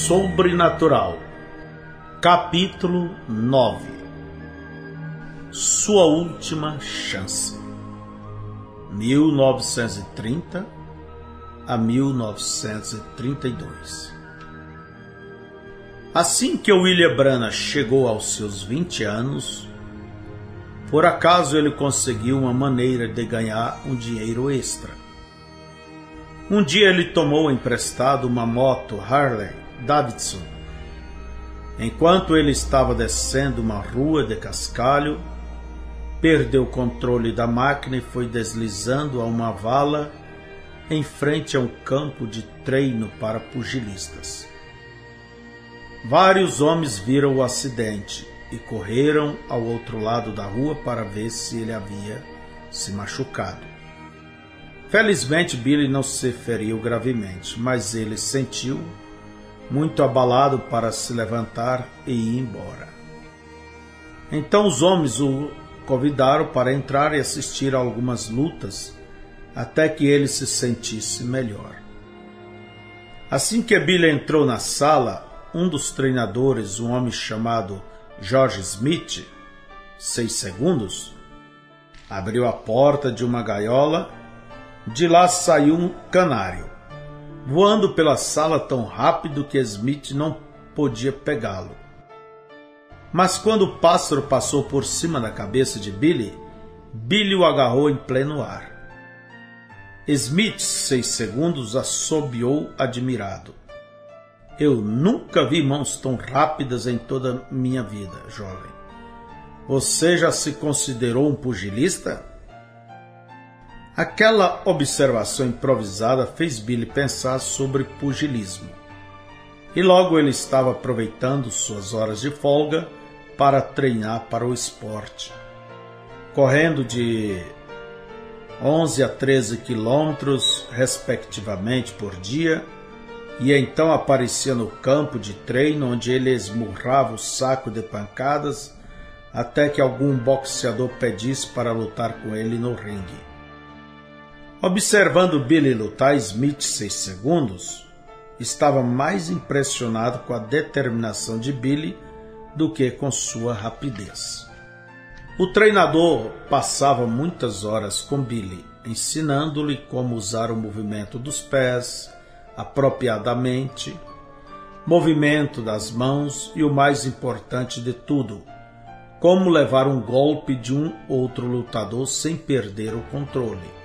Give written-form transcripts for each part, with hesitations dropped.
Sobrenatural. Capítulo 9. Sua última chance. 1930 a 1932. Assim que William Branagh chegou aos seus 20 anos, por acaso ele conseguiu uma maneira de ganhar um dinheiro extra. Um dia ele tomou emprestado uma moto Harley Davidson. Enquanto ele estava descendo uma rua de cascalho, perdeu o controle da máquina e foi deslizando a uma vala em frente a um campo de treino para pugilistas. Vários homens viram o acidente e correram ao outro lado da rua para ver se ele havia se machucado. Felizmente, Billy não se feriu gravemente, mas ele se sentiu muito abalado para se levantar e ir embora. Então os homens o convidaram para entrar e assistir a algumas lutas até que ele se sentisse melhor. Assim que Billy entrou na sala, um dos treinadores, um homem chamado George Smith, 6 segundos, abriu a porta de uma gaiola. De lá saiu um canário, voando pela sala tão rápido que Smith não podia pegá-lo. Mas quando o pássaro passou por cima da cabeça de Billy, Billy o agarrou em pleno ar. Smith, 6 segundos, assobiou admirado. Eu nunca vi mãos tão rápidas em toda a minha vida, jovem. Você já se considerou um pugilista? Aquela observação improvisada fez Billy pensar sobre pugilismo. E logo ele estava aproveitando suas horas de folga para treinar para o esporte. Correndo de 11 a 13 quilômetros, respectivamente, por dia, e então aparecia no campo de treino, onde ele esmurrava o saco de pancadas até que algum boxeador pedisse para lutar com ele no ringue. Observando Billy lutar, Smith, 6 segundos, estava mais impressionado com a determinação de Billy do que com sua rapidez. O treinador passava muitas horas com Billy, ensinando-lhe como usar o movimento dos pés apropriadamente, movimento das mãos e o mais importante de tudo, como levar um golpe de um outro lutador sem perder o controle.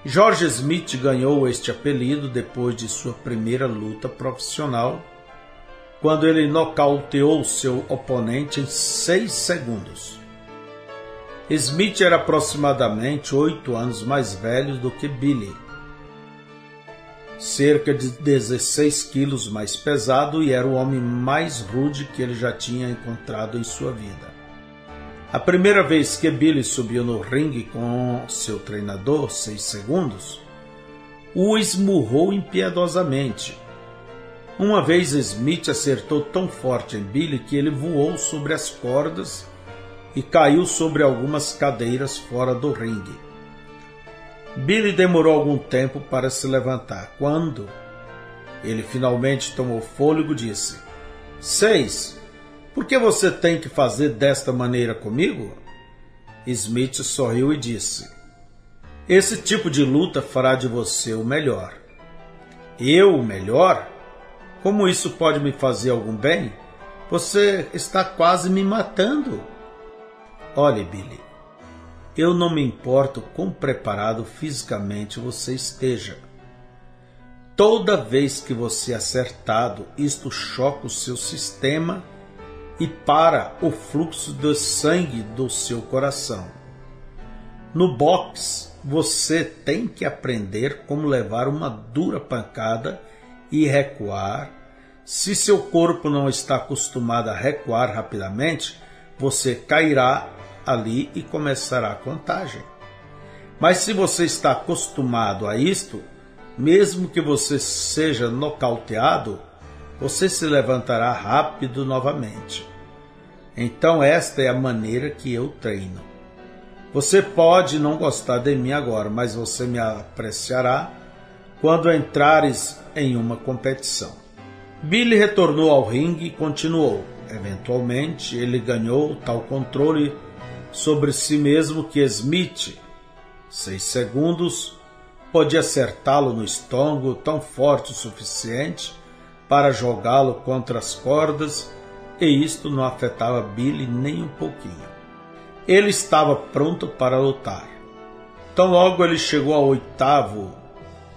George Smith ganhou este apelido depois de sua primeira luta profissional, quando ele nocauteou seu oponente em 6 segundos. Smith era aproximadamente 8 anos mais velho do que Billy, cerca de 16 quilos mais pesado, e era o homem mais rude que ele já tinha encontrado em sua vida. A primeira vez que Billy subiu no ringue com seu treinador, 6 segundos, o esmurrou impiedosamente. Uma vez Smith acertou tão forte em Billy que ele voou sobre as cordas e caiu sobre algumas cadeiras fora do ringue. Billy demorou algum tempo para se levantar. Quando ele finalmente tomou fôlego, disse: 6. Por que você tem que fazer desta maneira comigo? Smith sorriu e disse: esse tipo de luta fará de você o melhor. Eu o melhor? Como isso pode me fazer algum bem? Você está quase me matando. Olhe, Billy, eu não me importo quão preparado fisicamente você esteja. Toda vez que você é acertado, isto choca o seu sistema e para o fluxo de sangue do seu coração. No boxe, você tem que aprender como levar uma dura pancada e recuar. Se seu corpo não está acostumado a recuar rapidamente, você cairá ali e começará a contagem. Mas se você está acostumado a isto, mesmo que você seja nocauteado, você se levantará rápido novamente. Então esta é a maneira que eu treino. Você pode não gostar de mim agora, mas você me apreciará quando entrares em uma competição. Billy retornou ao ringue e continuou. Eventualmente, ele ganhou tal controle sobre si mesmo que Smith, 6 segundos, podia acertá-lo no estômago tão forte o suficiente para jogá-lo contra as cordas, e isto não afetava Billy nem um pouquinho. Ele estava pronto para lutar. Tão logo ele chegou ao 8º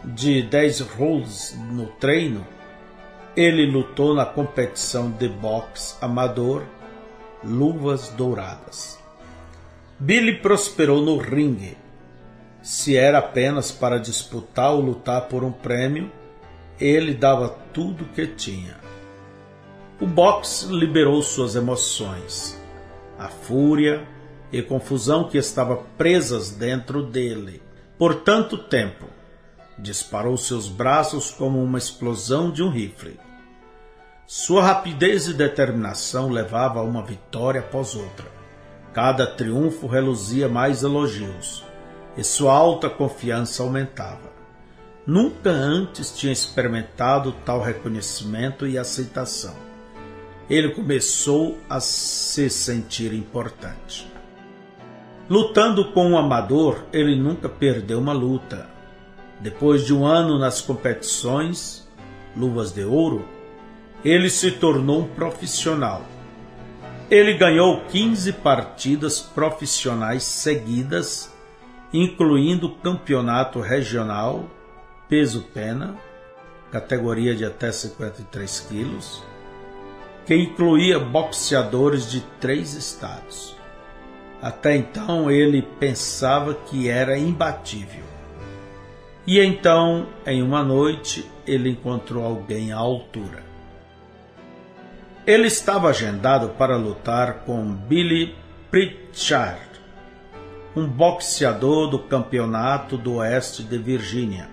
de 10 rounds no treino, ele lutou na competição de boxe amador Luvas Douradas. Billy prosperou no ringue. Se era apenas para disputar ou lutar por um prêmio, ele dava tudo o que tinha. O boxe liberou suas emoções, a fúria e confusão que estava presas dentro dele por tanto tempo. Disparou seus braços como uma explosão de um rifle. Sua rapidez e determinação levava a uma vitória após outra. Cada triunfo reluzia mais elogios, e sua alta confiança aumentava. Nunca antes tinha experimentado tal reconhecimento e aceitação. Ele começou a se sentir importante. Lutando com um amador, ele nunca perdeu uma luta. Depois de um ano nas competições Luvas de Ouro, ele se tornou um profissional. Ele ganhou 15 partidas profissionais seguidas, incluindo o campeonato regional, peso-pena, categoria de até 53 quilos, que incluía boxeadores de 3 estados. Até então ele pensava que era imbatível. E então, em uma noite, ele encontrou alguém à altura. Ele estava agendado para lutar com Billy Pritchard, um boxeador do campeonato do oeste de Virgínia.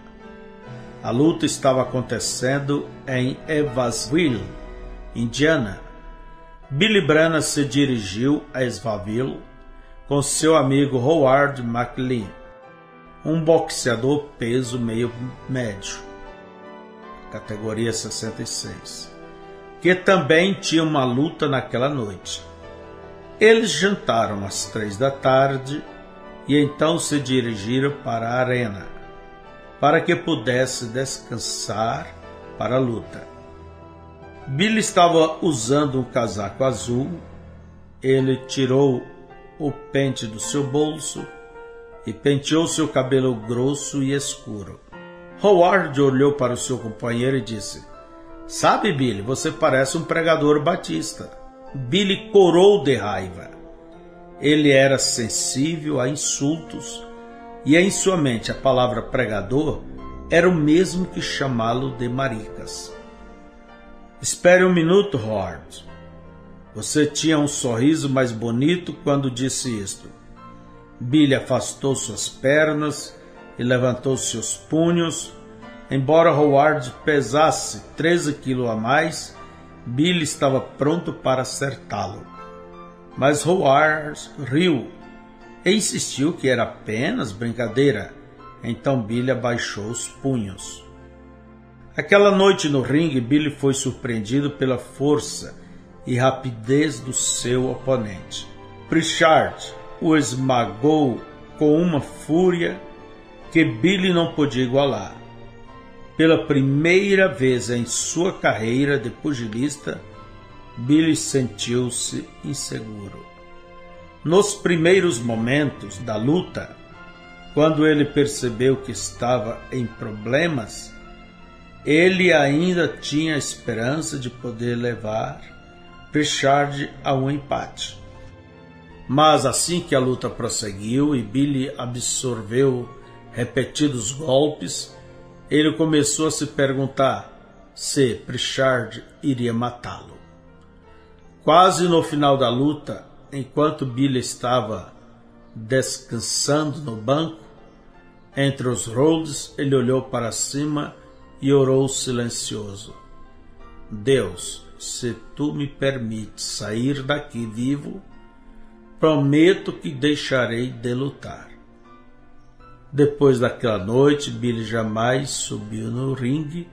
A luta estava acontecendo em Evansville, Indiana. Billy Branagh se dirigiu a Evansville com seu amigo Howard McLean, um boxeador peso meio médio, categoria 66, que também tinha uma luta naquela noite. Eles jantaram às 3 da tarde e então se dirigiram para a arena, para que pudesse descansar para a luta. Billy estava usando um casaco azul. Ele tirou o pente do seu bolso e penteou seu cabelo grosso e escuro. Howard olhou para o seu companheiro e disse: "Sabe, Billy, você parece um pregador batista." Billy corou de raiva. Ele era sensível a insultos e em sua mente a palavra pregador era o mesmo que chamá-lo de maricas. "Espere um minuto, Howard." Você tinha um sorriso mais bonito quando disse isto. Billy afastou suas pernas e levantou seus punhos. Embora Howard pesasse 13 quilos a mais, Billy estava pronto para acertá-lo. Mas Howard riu e insistiu que era apenas brincadeira. Então Billy abaixou os punhos. Aquela noite no ringue, Billy foi surpreendido pela força e rapidez do seu oponente. Pritchard o esmagou com uma fúria que Billy não podia igualar. Pela primeira vez em sua carreira de pugilista, Billy sentiu-se inseguro. Nos primeiros momentos da luta, quando ele percebeu que estava em problemas, ele ainda tinha a esperança de poder levar Pritchard a um empate. Mas assim que a luta prosseguiu e Billy absorveu repetidos golpes, ele começou a se perguntar se Pritchard iria matá-lo. Quase no final da luta, enquanto Billy estava descansando no banco, entre os rounds, ele olhou para cima e orou silencioso: "Deus, se tu me permites sair daqui vivo, prometo que deixarei de lutar." Depois daquela noite, Billy jamais subiu no ringue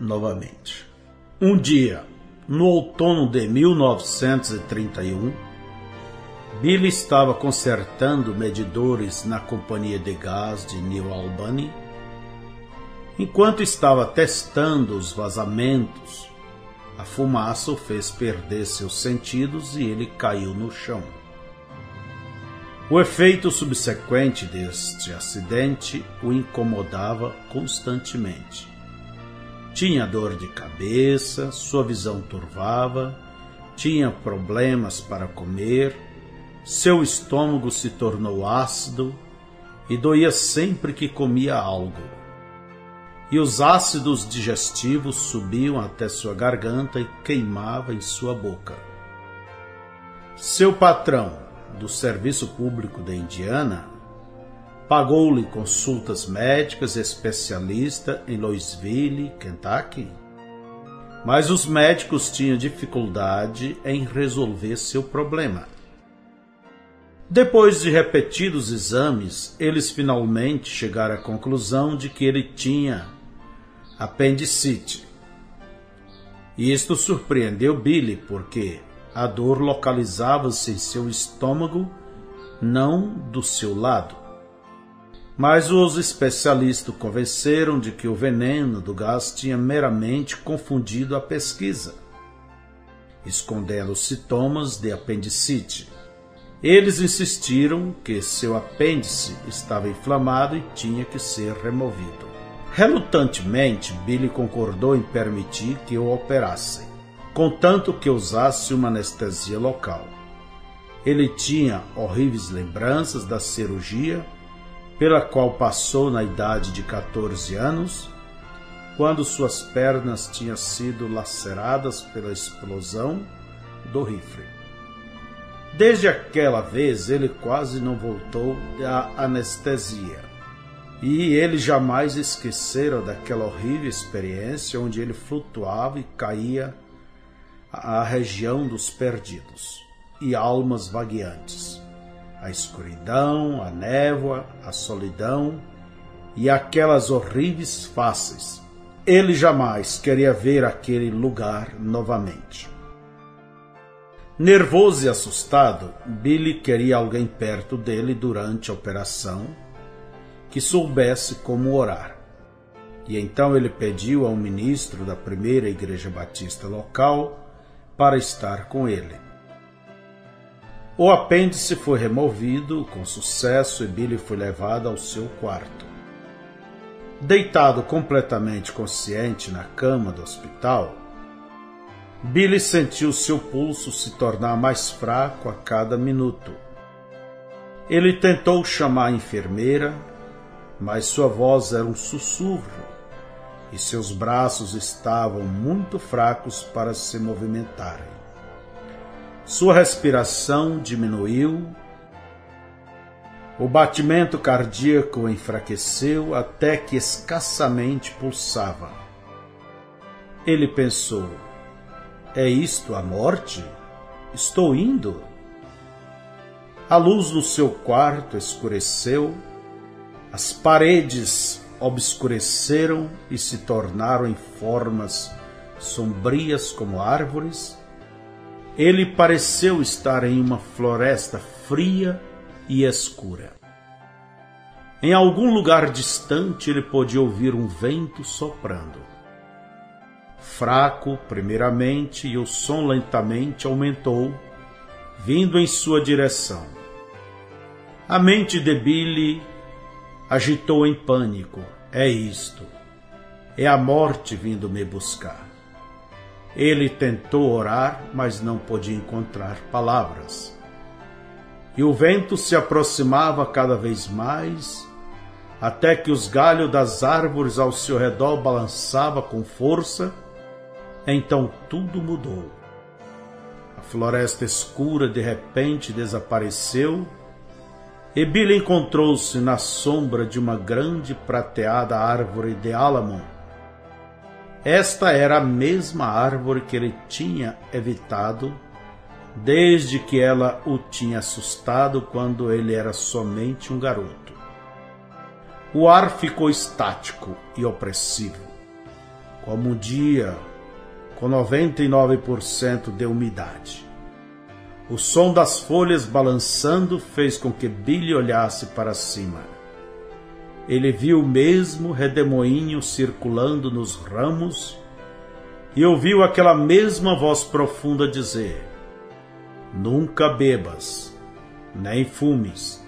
novamente. Um dia, no outono de 1931, Billy estava consertando medidores na companhia de gás de New Albany. Enquanto estava testando os vazamentos, a fumaça o fez perder seus sentidos e ele caiu no chão. O efeito subsequente deste acidente o incomodava constantemente. Tinha dor de cabeça, sua visão turvava, tinha problemas para comer, seu estômago se tornou ácido e doía sempre que comia algo. E os ácidos digestivos subiam até sua garganta e queimavam em sua boca. Seu patrão, do Serviço Público de Indiana, pagou-lhe consultas médicas especialista em Louisville, Kentucky. Mas os médicos tinham dificuldade em resolver seu problema. Depois de repetidos exames, eles finalmente chegaram à conclusão de que ele tinha apendicite. E isto surpreendeu Billy, porque a dor localizava-se em seu estômago, não do seu lado. Mas os especialistas o convenceram de que o veneno do gás tinha meramente confundido a pesquisa, escondendo os sintomas de apendicite. Eles insistiram que seu apêndice estava inflamado e tinha que ser removido. Relutantemente, Billy concordou em permitir que o operassem, contanto que usasse uma anestesia local. Ele tinha horríveis lembranças da cirurgia, pela qual passou na idade de 14 anos, quando suas pernas tinham sido laceradas pela explosão do rifle. Desde aquela vez, ele quase não voltou da anestesia, e ele jamais esquecera daquela horrível experiência onde ele flutuava e caía à região dos perdidos e almas vagueantes. A escuridão, a névoa, a solidão e aquelas horríveis faces. Ele jamais queria ver aquele lugar novamente. Nervoso e assustado, Billy queria alguém perto dele durante a operação que soubesse como orar. E então ele pediu a um ministro da primeira igreja batista local para estar com ele. O apêndice foi removido com sucesso e Billy foi levado ao seu quarto. Deitado completamente consciente na cama do hospital, Billy sentiu seu pulso se tornar mais fraco a cada minuto. Ele tentou chamar a enfermeira, mas sua voz era um sussurro e seus braços estavam muito fracos para se movimentarem. Sua respiração diminuiu, o batimento cardíaco enfraqueceu até que escassamente pulsava. Ele pensou: é isto a morte? Estou indo? A luz do seu quarto escureceu, as paredes obscureceram e se tornaram em formas sombrias como árvores. Ele pareceu estar em uma floresta fria e escura. Em algum lugar distante ele podia ouvir um vento soprando. Fraco, primeiramente, e o som lentamente aumentou, vindo em sua direção. A mente de Billy agitou em pânico. É isto. É a morte vindo me buscar. Ele tentou orar, mas não podia encontrar palavras. E o vento se aproximava cada vez mais, até que os galhos das árvores ao seu redor balançavam com força. Então tudo mudou. A floresta escura de repente desapareceu e Billy encontrou-se na sombra de uma grande prateada árvore de álamo. Esta era a mesma árvore que ele tinha evitado desde que ela o tinha assustado quando ele era somente um garoto. O ar ficou estático e opressivo, como um dia com 99% de umidade. O som das folhas balançando fez com que Billy olhasse para cima. Ele viu o mesmo redemoinho circulando nos ramos e ouviu aquela mesma voz profunda dizer: nunca bebas, nem fumes,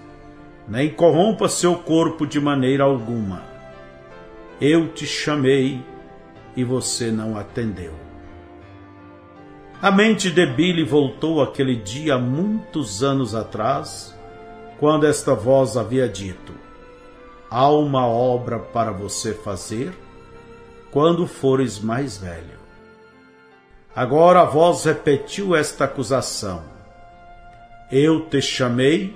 nem corrompa seu corpo de maneira alguma. Eu te chamei e você não atendeu. A mente de Billy voltou àquele dia há muitos anos atrás, quando esta voz havia dito: há uma obra para você fazer quando fores mais velho. Agora a voz repetiu esta acusação: eu te chamei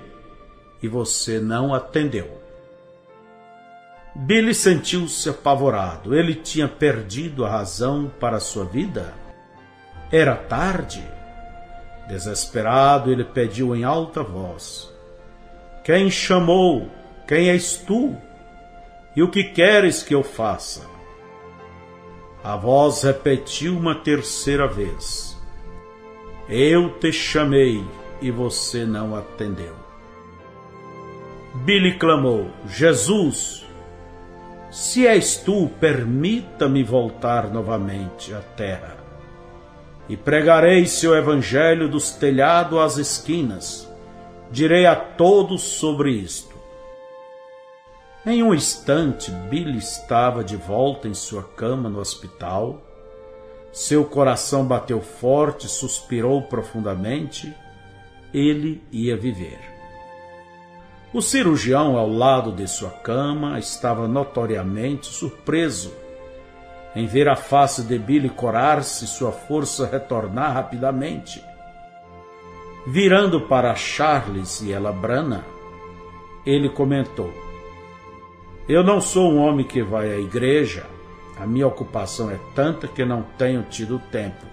e você não atendeu. Billy sentiu-se apavorado. Ele tinha perdido a razão para a sua vida? Era tarde. Desesperado, ele pediu em alta voz: quem chamou? Quem és tu? E o que queres que eu faça? A voz repetiu uma terceira vez: eu te chamei e você não atendeu. Billy clamou: Jesus, se és tu, permita-me voltar novamente à terra e pregarei seu evangelho dos telhados às esquinas. Direi a todos sobre isto. Em um instante, Billy estava de volta em sua cama no hospital. Seu coração bateu forte, suspirou profundamente. Ele ia viver. O cirurgião ao lado de sua cama estava notoriamente surpreso em ver a face de Billy corar-se e sua força retornar rapidamente. Virando para Charles e ela Branham, ele comentou: eu não sou um homem que vai à igreja, a minha ocupação é tanta que não tenho tido tempo.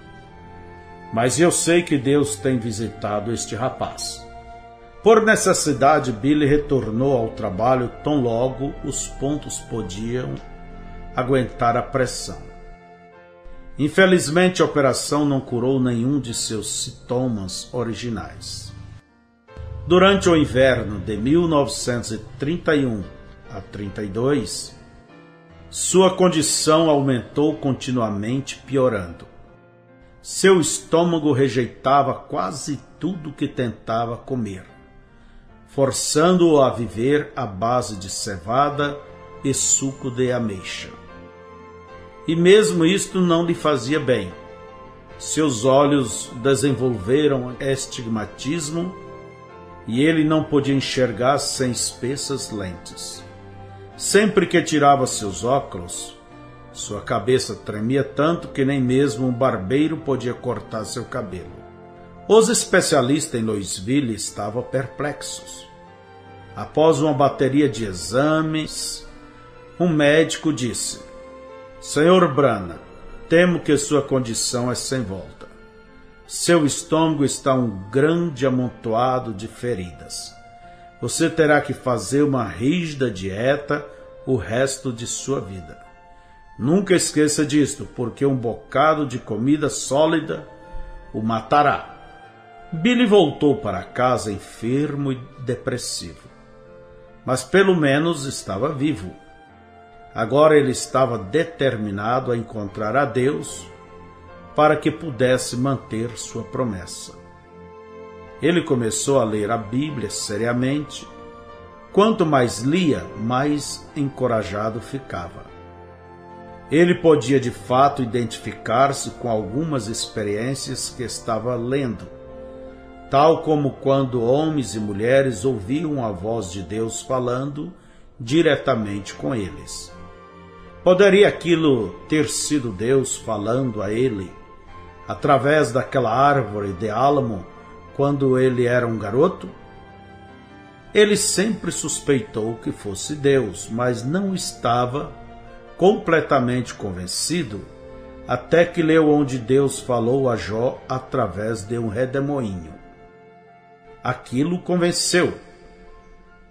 Mas eu sei que Deus tem visitado este rapaz. Por necessidade, Billy retornou ao trabalho tão logo os pontos podiam aguentar a pressão. Infelizmente, a operação não curou nenhum de seus sintomas originais. Durante o inverno de 1931 a 32, sua condição aumentou continuamente, piorando. Seu estômago rejeitava quase tudo que tentava comer, forçando-o a viver à base de cevada e suco de ameixa. E mesmo isto não lhe fazia bem. Seus olhos desenvolveram estigmatismo e ele não podia enxergar sem espessas lentes. Sempre que tirava seus óculos, sua cabeça tremia tanto que nem mesmo um barbeiro podia cortar seu cabelo. Os especialistas em Louisville estavam perplexos. Após uma bateria de exames, um médico disse: Sr. Branham, temo que sua condição é sem volta. Seu estômago está um grande amontoado de feridas. Você terá que fazer uma rígida dieta o resto de sua vida. Nunca esqueça disto, porque um bocado de comida sólida o matará. Billy voltou para casa enfermo e depressivo. Mas pelo menos estava vivo. Agora ele estava determinado a encontrar a Deus para que pudesse manter sua promessa. Ele começou a ler a Bíblia seriamente. Quanto mais lia, mais encorajado ficava. Ele podia de fato identificar-se com algumas experiências que estava lendo, tal como quando homens e mulheres ouviam a voz de Deus falando diretamente com eles. Poderia aquilo ter sido Deus falando a ele através daquela árvore de álamo quando ele era um garoto? Ele sempre suspeitou que fosse Deus, mas não estava completamente convencido até que leu onde Deus falou a Jó através de um redemoinho. Aquilo o convenceu.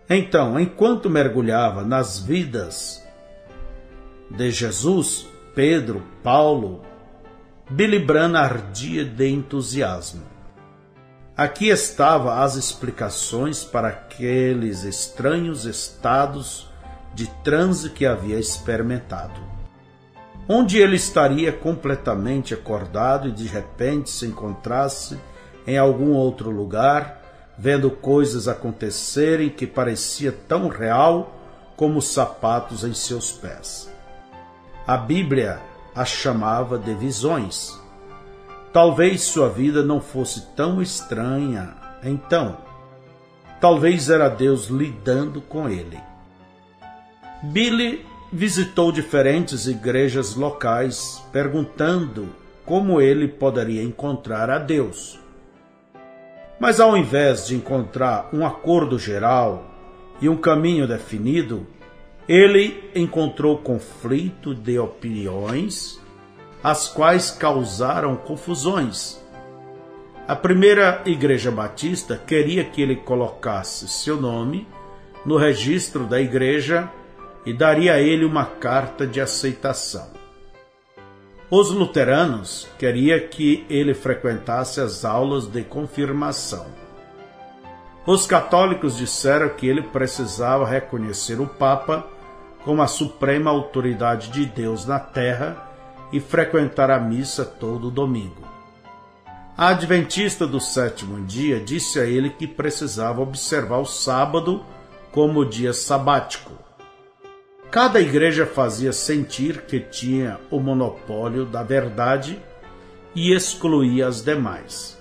Então, enquanto mergulhava nas vidas de Jesus, Pedro, Paulo, Billy Branham ardia de entusiasmo. Aqui estavam as explicações para aqueles estranhos estados de transe que havia experimentado, onde ele estaria completamente acordado e de repente se encontrasse em algum outro lugar, vendo coisas acontecerem que parecia tão real como os sapatos em seus pés. A Bíblia as chamava de visões. Talvez sua vida não fosse tão estranha, então. Talvez era Deus lidando com ele. Billy visitou diferentes igrejas locais, perguntando como ele poderia encontrar a Deus. Mas ao invés de encontrar um acordo geral e um caminho definido, ele encontrou conflito de opiniões, as quais causaram confusões. A primeira igreja batista queria que ele colocasse seu nome no registro da igreja e daria a ele uma carta de aceitação. Os luteranos queriam que ele frequentasse as aulas de confirmação. Os católicos disseram que ele precisava reconhecer o Papa como a suprema autoridade de Deus na terra e frequentar a missa todo domingo. A adventista do sétimo dia disse a ele que precisava observar o sábado como dia sabático. Cada igreja fazia sentir que tinha o monopólio da verdade e excluía as demais.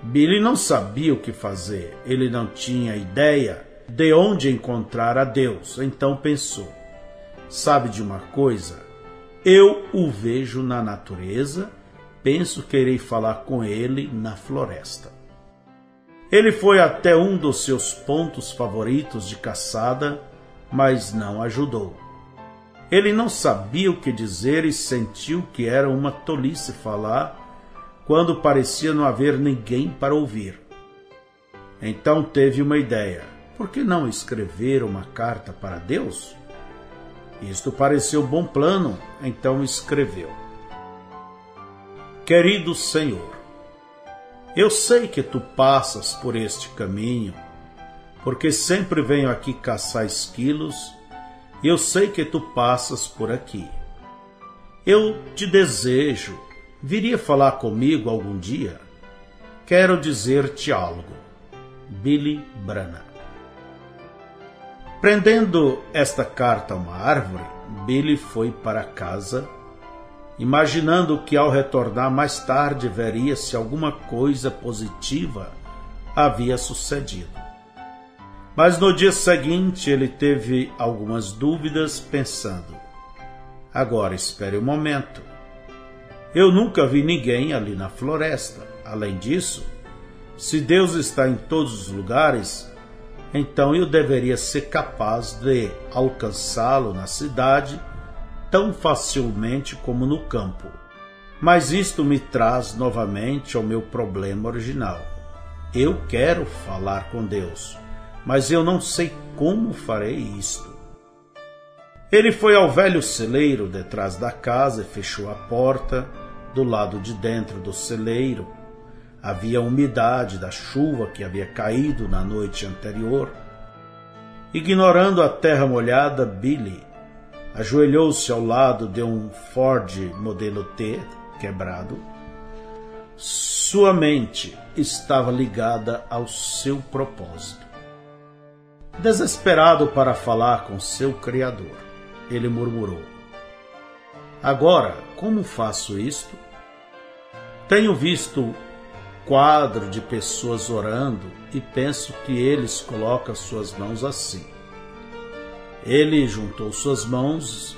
Billy não sabia o que fazer, ele não tinha ideia de onde encontrar a Deus, então pensou: sabe de uma coisa? Eu o vejo na natureza, penso que irei falar com ele na floresta. Ele foi até um dos seus pontos favoritos de caçada, mas não ajudou. Ele não sabia o que dizer e sentiu que era uma tolice falar quando parecia não haver ninguém para ouvir. Então teve uma ideia: por que não escrever uma carta para Deus? Isto pareceu bom plano, então escreveu: Querido Senhor, eu sei que tu passas por este caminho, porque sempre venho aqui caçar esquilos, e eu sei que tu passas por aqui. Eu te desejo, viria falar comigo algum dia? Quero dizer-te algo. Billy Branham. Prendendo esta carta a uma árvore, Billy foi para casa, imaginando que ao retornar mais tarde veria se alguma coisa positiva havia sucedido. Mas no dia seguinte ele teve algumas dúvidas, pensando: agora espere um momento. Eu nunca vi ninguém ali na floresta. Além disso, se Deus está em todos os lugares, então eu deveria ser capaz de alcançá-lo na cidade tão facilmente como no campo. Mas isto me traz novamente ao meu problema original. Eu quero falar com Deus, mas eu não sei como farei isto. Ele foi ao velho celeiro detrás da casa e fechou a porta. Do lado de dentro do celeiro havia a umidade da chuva que havia caído na noite anterior. Ignorando a terra molhada, Billy ajoelhou-se ao lado de um Ford modelo T quebrado. Sua mente estava ligada ao seu propósito. Desesperado para falar com seu Criador, ele murmurou: agora, como faço isto? Tenho visto quadro de pessoas orando e penso que eles colocam suas mãos assim. Ele juntou suas mãos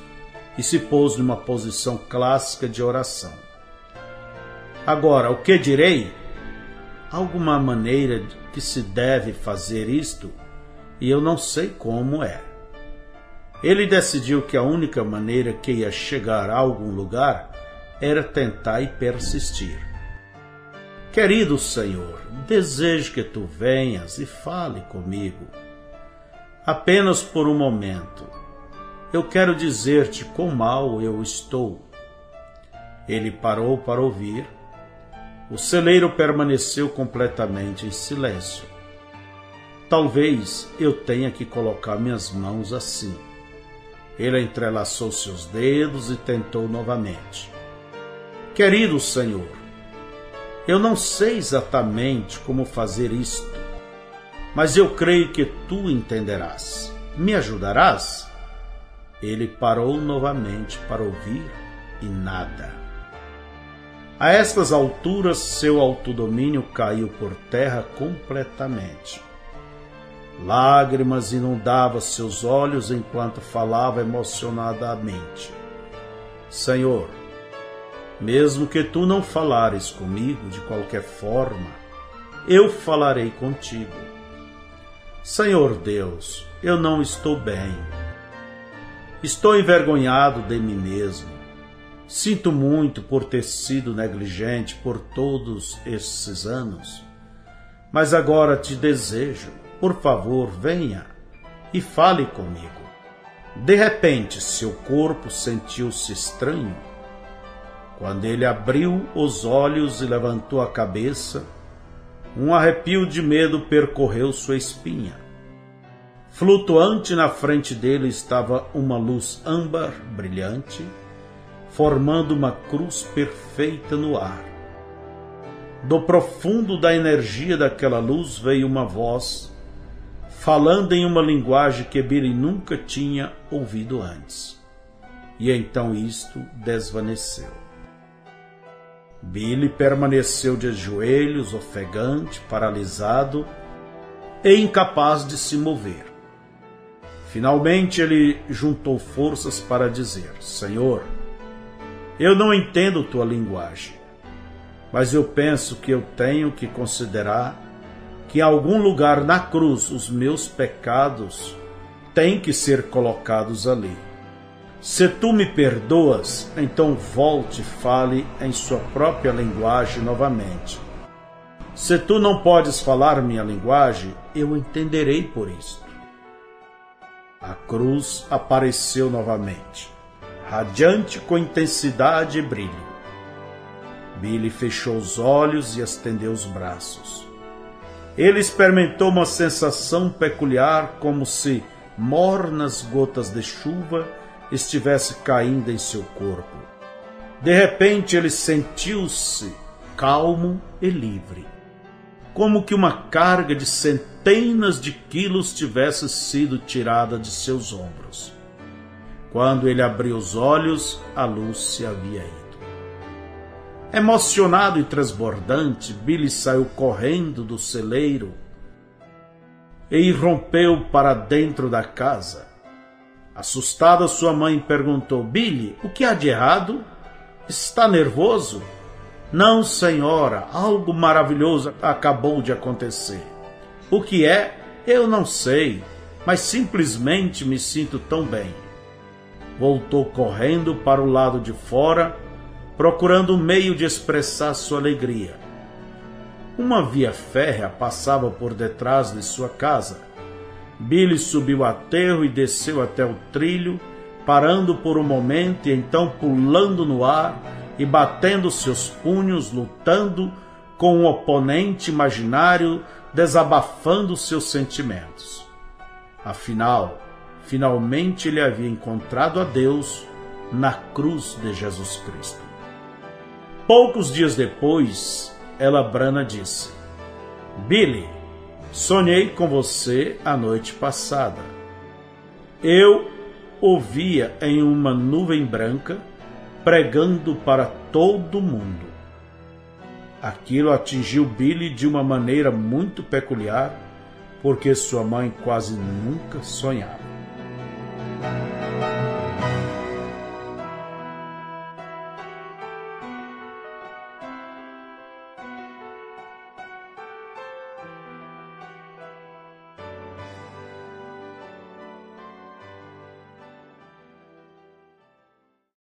e se pôs numa posição clássica de oração. Agora, o que direi? Alguma maneira que se deve fazer isto, e eu não sei como é. Ele decidiu que a única maneira que ia chegar a algum lugar era tentar e persistir. Querido Senhor, desejo que tu venhas e fale comigo. Apenas por um momento. Eu quero dizer-te quão mal eu estou. Ele parou para ouvir. O celeiro permaneceu completamente em silêncio. Talvez eu tenha que colocar minhas mãos assim. Ele entrelaçou seus dedos e tentou novamente. Querido Senhor, eu não sei exatamente como fazer isto, mas eu creio que tu entenderás. Me ajudarás? Ele parou novamente para ouvir e nada. A estas alturas, seu autodomínio caiu por terra completamente. Lágrimas inundavam seus olhos enquanto falava emocionadamente. Senhor, mesmo que tu não falares comigo de qualquer forma, eu falarei contigo. Senhor Deus, eu não estou bem. Estou envergonhado de mim mesmo. Sinto muito por ter sido negligente por todos esses anos. Mas agora te desejo, por favor, venha e fale comigo. De repente, seu corpo sentiu-se estranho. Quando ele abriu os olhos e levantou a cabeça, um arrepio de medo percorreu sua espinha. Flutuante na frente dele estava uma luz âmbar brilhante, formando uma cruz perfeita no ar. Do profundo da energia daquela luz veio uma voz, falando em uma linguagem que Billy nunca tinha ouvido antes. E então isto desvaneceu. Billy permaneceu de joelhos, ofegante, paralisado e incapaz de se mover. Finalmente ele juntou forças para dizer: Senhor, eu não entendo tua linguagem, mas eu penso que eu tenho que considerar que em algum lugar na cruz os meus pecados têm que ser colocados ali. Se tu me perdoas, então volte e fale em sua própria linguagem novamente. Se tu não podes falar minha linguagem, eu entenderei por isto. A cruz apareceu novamente, radiante com intensidade e brilho. Billy fechou os olhos e estendeu os braços. Ele experimentou uma sensação peculiar, como se mornas gotas de chuva estivessem caindo em seu corpo. De repente ele sentiu-se calmo e livre, como que uma carga de centenas de quilos tivesse sido tirada de seus ombros. Quando ele abriu os olhos, a luz se havia ido. Emocionado e transbordante, Billy saiu correndo do celeiro e irrompeu para dentro da casa. Assustada, sua mãe perguntou: Billy, o que há de errado? Está nervoso? Não, senhora, algo maravilhoso acabou de acontecer. O que é? Eu não sei, mas simplesmente me sinto tão bem. Voltou correndo para o lado de fora, procurando um meio de expressar sua alegria. Uma via férrea passava por detrás de sua casa. Billy subiu o aterro e desceu até o trilho, parando por um momento e então pulando no ar e batendo seus punhos, lutando com um oponente imaginário, desabafando seus sentimentos. Afinal, finalmente ele havia encontrado a Deus na cruz de Jesus Cristo. Poucos dias depois, Ella Brana disse: Billy, sonhei com você a noite passada. Eu o via em uma nuvem branca, pregando para todo mundo. Aquilo atingiu Billy de uma maneira muito peculiar, porque sua mãe quase nunca sonhava.